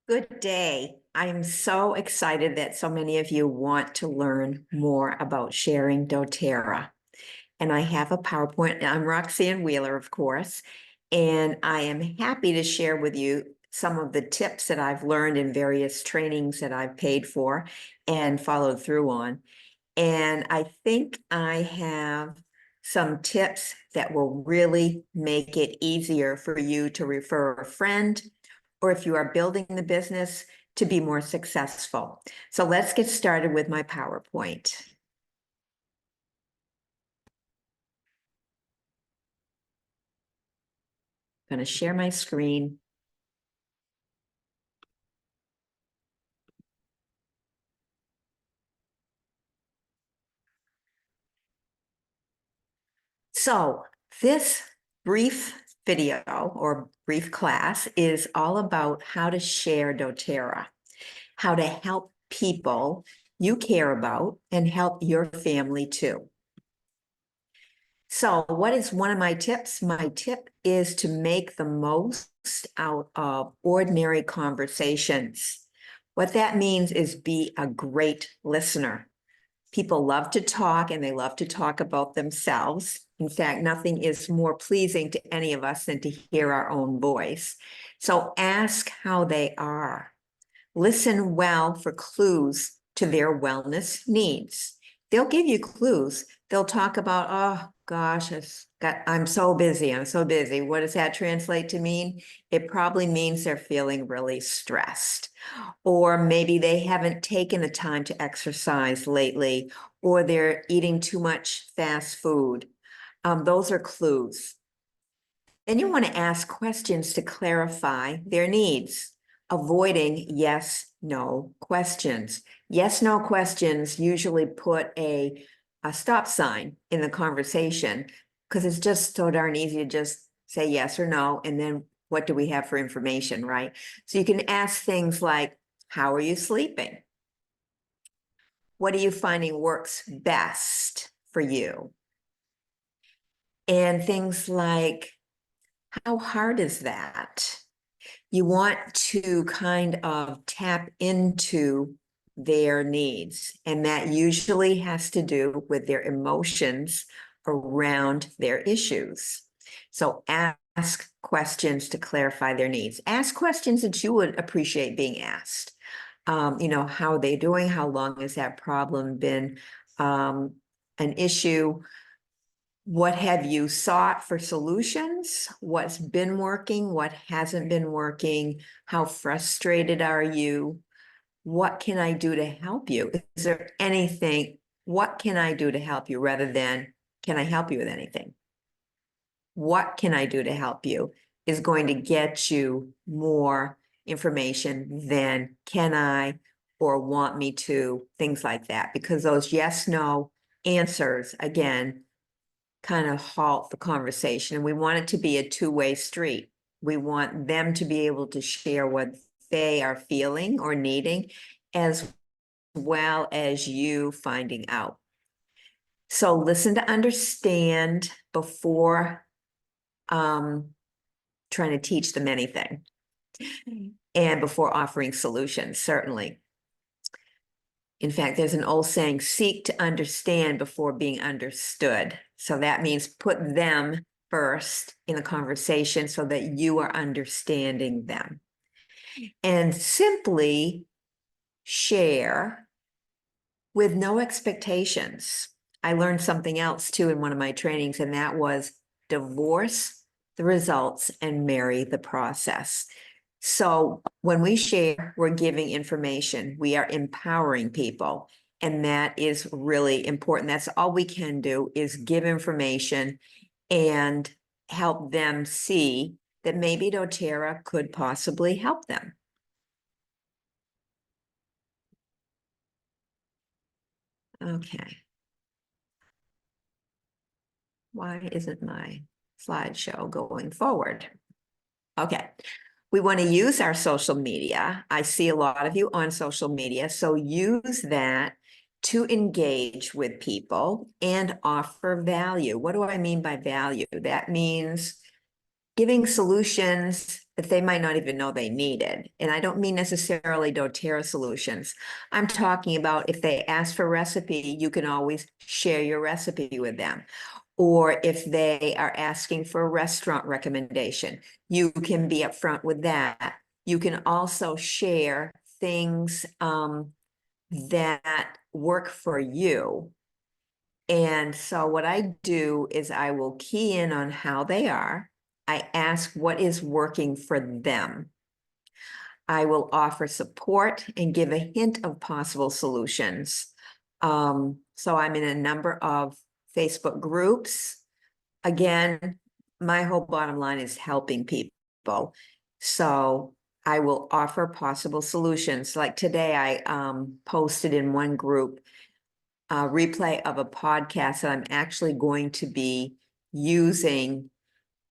Good day. I am so excited that so many of you want to learn more about sharing doTERRA. And I have a PowerPoint. I'm Roxanne Wheeler, of course, and I am happy to share with you some of the tips that I've learned in various trainings that I've paid for and followed through on. And I think I have some tips that will really make it easier for you to refer a friend, or if you are building the business to be more successful. So let's get started with my PowerPoint. I'm going to share my screen. So this brief video or brief class is all about how to share doTERRA, how to help people you care about and help your family too. So what is one of my tips? My tip is to make the most out of ordinary conversations. What that means is be a great listener. People love to talk and they love to talk about themselves. In fact, nothing is more pleasing to any of us than to hear our own voice. So ask how they are. Listen well for clues to their wellness needs. They'll give you clues. They'll talk about, oh gosh, I'm so busy. I'm so busy. What does that translate to mean? It probably means they're feeling really stressed. Or maybe they haven't taken the time to exercise lately, or they're eating too much fast food. Those are clues. Then you want to ask questions to clarify their needs, avoiding yes/no questions. Yes/no questions usually put a stop sign in the conversation because it's just so darn easy to just say yes or no, and then what do we have for information, right? So you can ask things like, how are you sleeping? What are you finding works best for you? And things like, how hard is that? You want to kind of tap into their needs, and that usually has to do with their emotions around their issues. So ask questions to clarify their needs. Ask questions that you would appreciate being asked. How are they doing? How long has that problem been an issue? What have you sought for solutions? What's been working? What hasn't been working? How frustrated are you? What can I do to help you? Is there anything? What can I do to help you rather than, can I help you with anything? What can I do to help you is going to get you more information than can I or want me to, things like that. Because those yes, no answers, again, kind of halt the conversation. And we want it to be a two-way street. We want them to be able to share what they are feeling or needing, as well as you finding out. So listen to understand before trying to teach them anything, and before offering solutions, certainly. In fact, there's an old saying, seek to understand before being understood. So that means put them first in the conversation so that you are understanding them. And simply share with no expectations. I learned something else too in one of my trainings, and that was divorce the results and marry the process. So when we share, we're giving information, we are empowering people, and that is really important. That's all we can do, is give information and help them see that maybe doTERRA could possibly help them. Okay. Why isn't my slideshow going forward? Okay. We want to use our social media. I see a lot of you on social media, so use that to engage with people and offer value. What do I mean by value? That means giving solutions that they might not even know they needed. And I don't mean necessarily doTERRA solutions. I'm talking about if they ask for a recipe, you can always share your recipe with them. Or if they are asking for a restaurant recommendation, you can be upfront with that. You can also share things that work for you. And so what I do is I will key in on how they are. I ask what is working for them. I will offer support and give a hint of possible solutions. So I'm in a number of Facebook groups. Again, my whole bottom line is helping people. So I will offer possible solutions. Like today, I posted in one group a replay of a podcast that I'm actually going to be using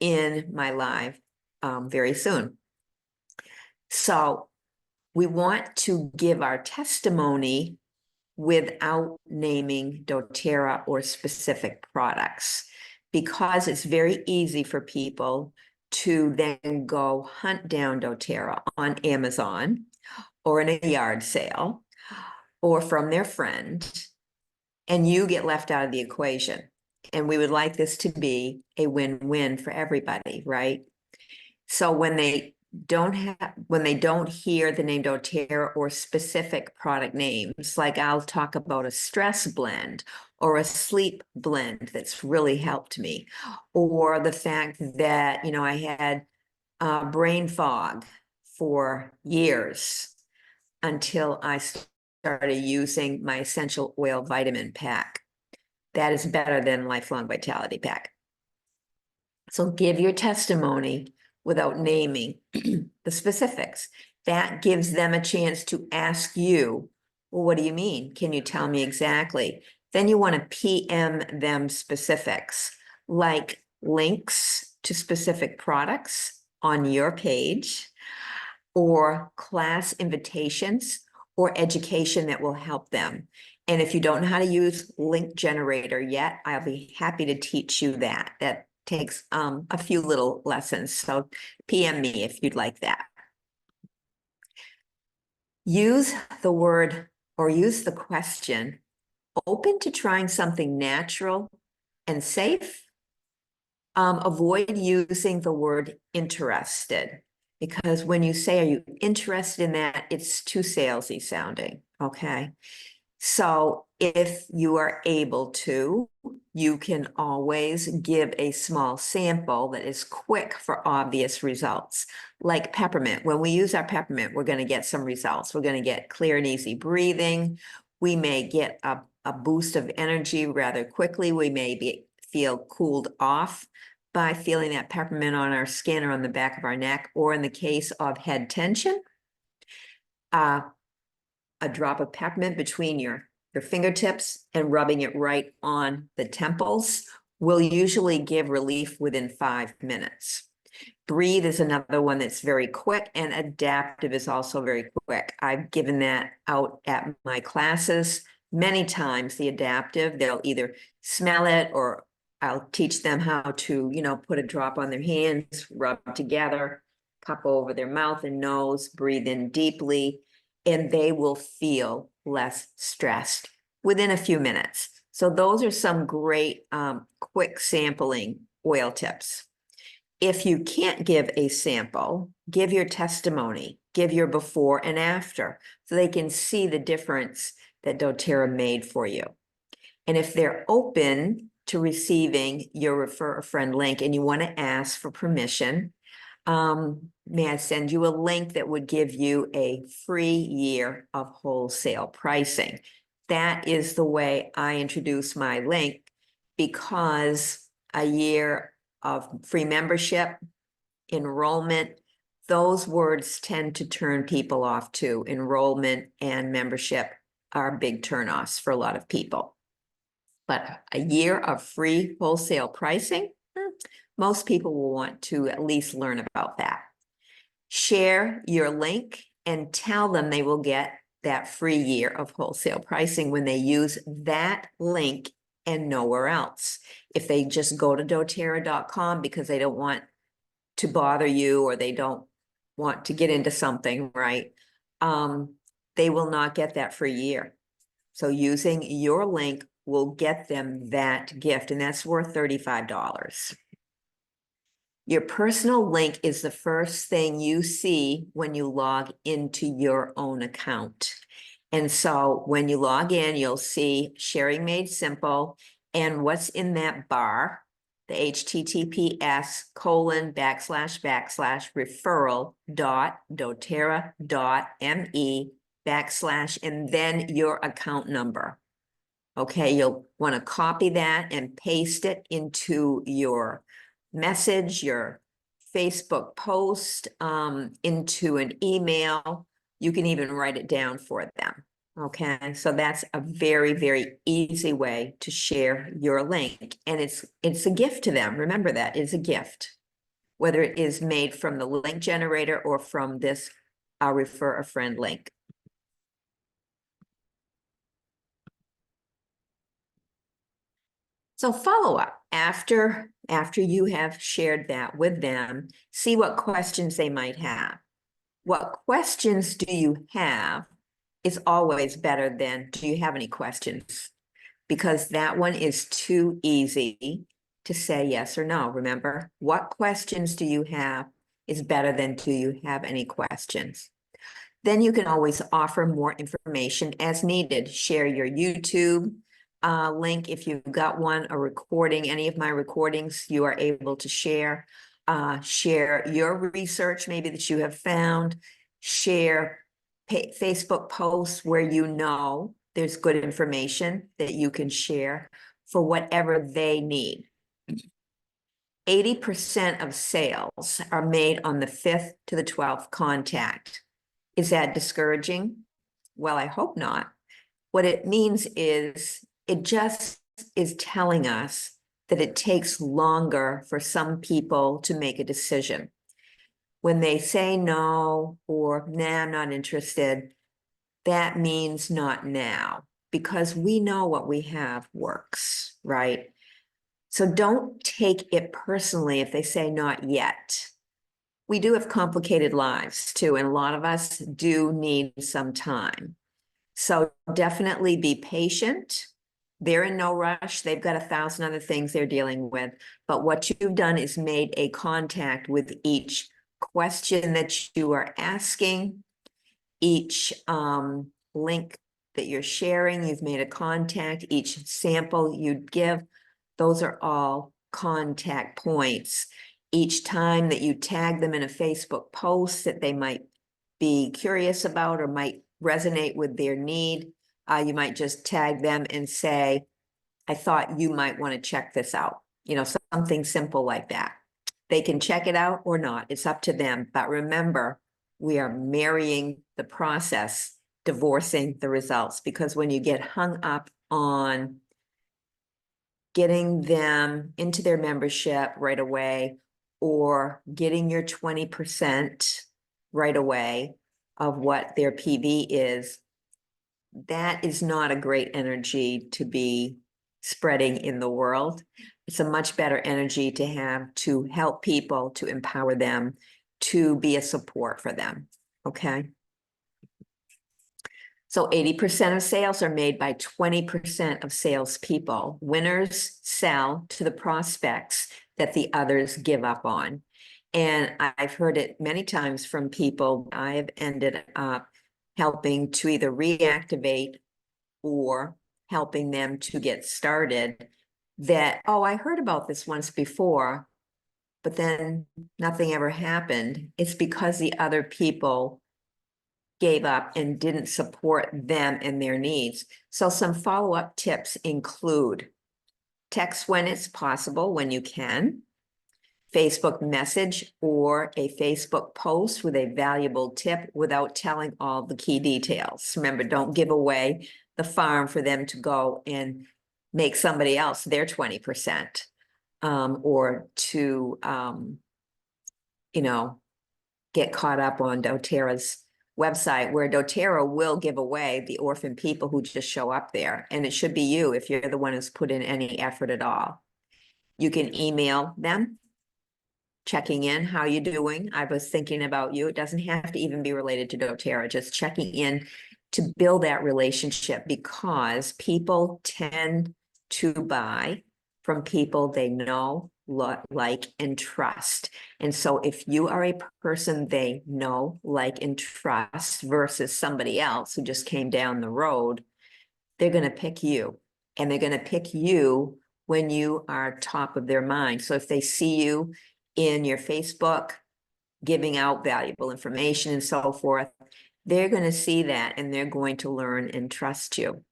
in my live very soon. So we want to give our testimony without naming doTERRA or specific products, because it's very easy for people to then go hunt down doTERRA on Amazon or in a yard sale or from their friend, and you get left out of the equation. And we would like this to be a win-win for everybody, right? So when they don't hear the name doTERRA or specific product names, like I'll talk about a stress blend or a sleep blend that's really helped me, or the fact that, I had brain fog for years until I started using my essential oil vitamin pack. That is better than Lifelong Vitality Pack. So give your testimony without naming the specifics. That gives them a chance to ask you, well, what do you mean? Can you tell me exactly? Then you want to PM them specifics, like links to specific products on your page, or class invitations or education that will help them. And if you don't know how to use link generator yet, I'll be happy to teach you that. That takes a few little lessons. So PM me if you'd like that. Use the word or use the question, open to trying something natural and safe. Avoid using the word interested, because when you say, are you interested in that, it's too salesy sounding, okay? So if you are able to, you can always give a small sample that is quick for obvious results. Like peppermint. When we use our peppermint, we're going to get some results. We're going to get clear and easy breathing. We may get a boost of energy rather quickly. We may feel cooled off by feeling that peppermint on our skin or on the back of our neck, or in the case of head tension, a drop of peppermint between your fingertips and rubbing it right on the temples will usually give relief within 5 minutes. Breathe is another one that's very quick, and adaptive is also very quick. I've given that out at my classes many times. The adaptive, they'll either smell it, or I'll teach them how to, put a drop on their hands, rub together, cup over their mouth and nose, breathe in deeply, and they will feel less stressed within a few minutes. So those are some great quick sampling oil tips. If you can't give a sample, give your testimony, give your before and after, so they can see the difference that doTERRA made for you. And if they're open to receiving your refer a friend link and you want to ask for permission, may I send you a link that would give you a free year of wholesale pricing? That is the way I introduce my link, because a year of free membership, enrollment, those words tend to turn people off too. Enrollment and membership are big turnoffs for a lot of people. But a year of free wholesale pricing, most people will want to at least learn about that. Share your link and tell them they will get that free year of wholesale pricing when they use that link and nowhere else. If they just go to doTERRA.com because they don't want to bother you, or they don't want to get into something, right? They will not get that for a year. So using your link will get them that gift, and that's worth $35. Your personal link is the first thing you see when you log into your own account. And so when you log in, you'll see Sharing Made Simple, and what's in that bar, the https://referral.doterra.me/ and then your account number. Okay, you'll want to copy that and paste it into your message, your Facebook post, into an email. You can even write it down for them. Okay, so that's a very, very easy way to share your link. And it's a gift to them. Remember that, it's a gift, whether it is made from the link generator or from this refer a friend link. So follow up after you have shared that with them, see what questions they might have. What questions do you have is always better than do you have any questions? Because that one is too easy to say yes or no. Remember, what questions do you have is better than do you have any questions? Then you can always offer more information as needed. Share your YouTube link if you've got one, a recording, any of my recordings you are able to share. Share your research maybe that you have found. Share Facebook posts where you know there's good information that you can share for whatever they need. 80% of sales are made on the 5th to the 12th contact. Is that discouraging? Well, I hope not. What it means is it just is telling us that it takes longer for some people to make a decision. When they say no or nah, I'm not interested, that means not now, because we know what we have works, right? So don't take it personally if they say not yet. We do have complicated lives too, and a lot of us do need some time. So definitely be patient. They're in no rush. They've got 1,000 other things they're dealing with. But what you've done is made a contact with each question that you are asking, each link that you're sharing, you've made a contact, each sample you'd give. Those are all contact points. Each time that you tag them in a Facebook post that they might be curious about or might resonate with their need, you might just tag them and say, I thought you might want to check this out. You know, something simple like that. They can check it out or not. It's up to them. But remember, we are marrying the process, divorcing the results, because when you get hung up on getting them into their membership right away or getting your 20% right away of what their PV is, that is not a great energy to be spreading in the world. It's a much better energy to have to help people, to empower them, to be a support for them, okay? So 80% of sales are made by 20% of salespeople. Winners sell to the prospects that the others give up on. And I've heard it many times from people. I have ended up helping to either reactivate or helping them to get started that, oh, I heard about this once before, but then nothing ever happened. It's because the other people gave up and didn't support them and their needs. So some follow-up tips include text when it's possible, when you can, Facebook message or a Facebook post with a valuable tip without telling all the key details. Remember, don't give away the farm for them to go and make somebody else their 20%, or to, you know, get caught up on doTERRA's website, where doTERRA will give away the orphan people who just show up there. And it should be you if you're the one who's put in any effort at all. You can email them checking in, how you doing? I was thinking about you. It doesn't have to even be related to doTERRA, just checking in to build that relationship, because people tend to buy from people they know, like, and trust. And so if you are a person they know, like, and trust versus somebody else who just came down the road, they're going to pick you. And they're going to pick you when you are top of their mind. So if they see you in your Facebook giving out valuable information and so forth, they're going to see that and they're going to learn and trust you.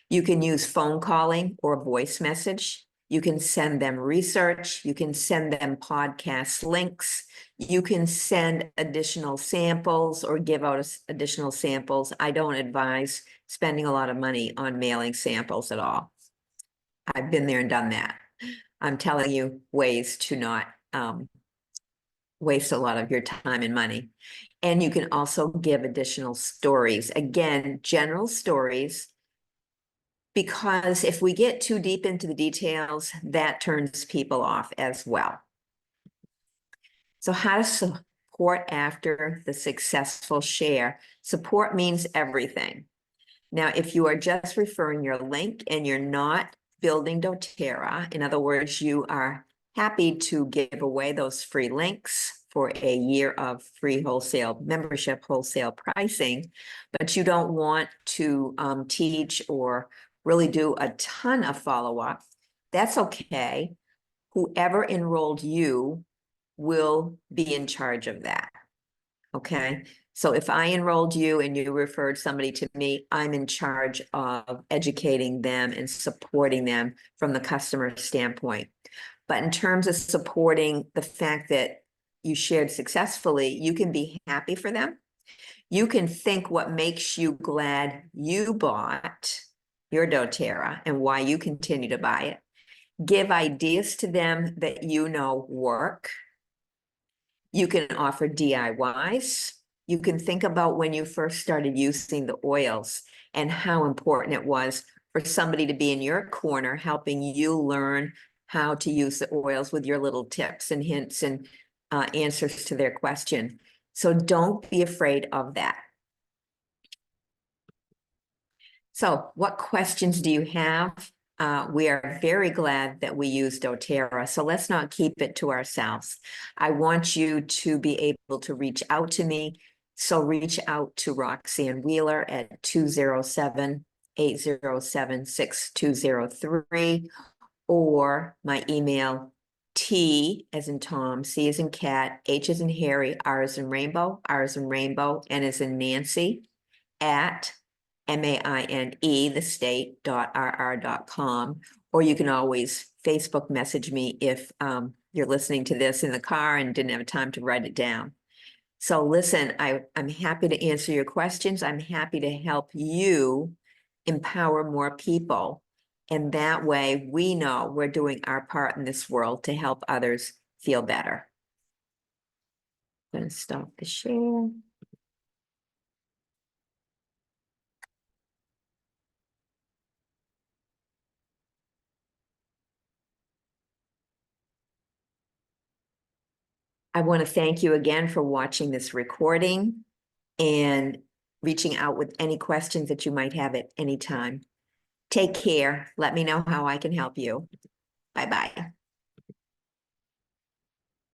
You can use phone calling or voice message. You can send them research. You can send them podcast links. You can send additional samples or give out additional samples. I don't advise spending a lot of money on mailing samples at all. I've been there and done that. I'm telling you ways to not waste a lot of your time and money. And you can also give additional stories. Again, general stories, because if we get too deep into the details, that turns people off as well. So how to support after the successful share. Support means everything. Now, if you are just referring your link and you're not building doTERRA, in other words, you are happy to give away those free links for a year of free wholesale membership, wholesale pricing, but you don't want to teach or really do a ton of follow-up, that's okay. Whoever enrolled you will be in charge of that. Okay, so if I enrolled you and you referred somebody to me, I'm in charge of educating them and supporting them from the customer standpoint. But in terms of supporting the fact that you shared successfully, you can be happy for them. You can think what makes you glad you bought your doTERRA and why you continue to buy it. Give ideas to them that you know work. You can offer DIYs. You can think about when you first started using the oils and how important it was for somebody to be in your corner helping you learn how to use the oils with your little tips and hints and answers to their question. So don't be afraid of that. So what questions do you have? We are very glad that we use doTERRA, so let's not keep it to ourselves. I want you to be able to reach out to me. So reach out to Roxanne Wheeler at 207-807-6203 or my email T as in Tom, C as in cat, H as in Harry, R as in rainbow, R as in rainbow, N as in Nancy at MAINE, the state.rr.com, or you can always Facebook message me if you're listening to this in the car and didn't have time to write it down. So listen, I'm happy to answer your questions. I'm happy to help you empower more people. And that way we know we're doing our part in this world to help others feel better. I'm going to stop the share. I want to thank you again for watching this recording and reaching out with any questions that you might have at any time. Take care. Let me know how I can help you. Bye-bye.